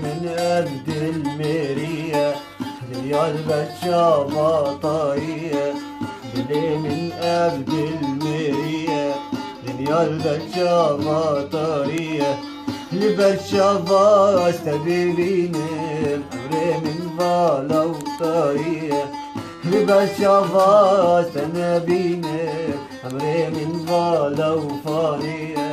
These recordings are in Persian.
من عبد المرية دنيا البشا طرية من عبد المرية دنيا البشا طرية البشا استبيبين عمري من بالا وطرية البشا استنبين عمري من بالا وفانية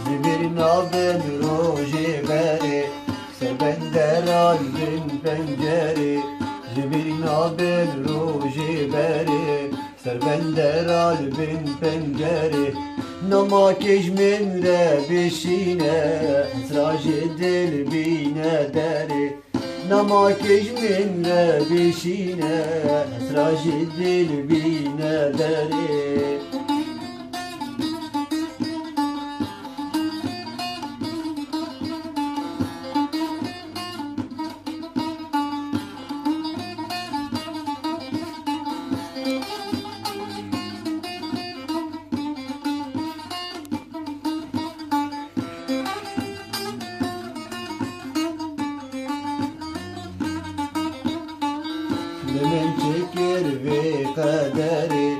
زبرنا بن روجي باري سربندر البن بنجاري زبرنا بن روجي باري سربندر البن بنجاري نماكش من ربشينا سراج دل بينا داري نماكش من ربشينا سراج دل بينا داري لمن تكر في قدري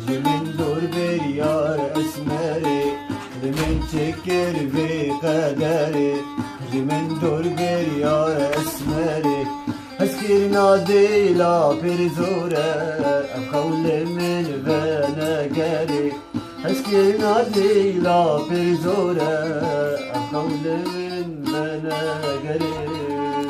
جمن دور بريار اسمري لمن تكر في قدري جمن دور بريار اسمري اسكر نادي لا برزورة قول من بنا قري اسكر نادي لا برزورة قول من بنا قري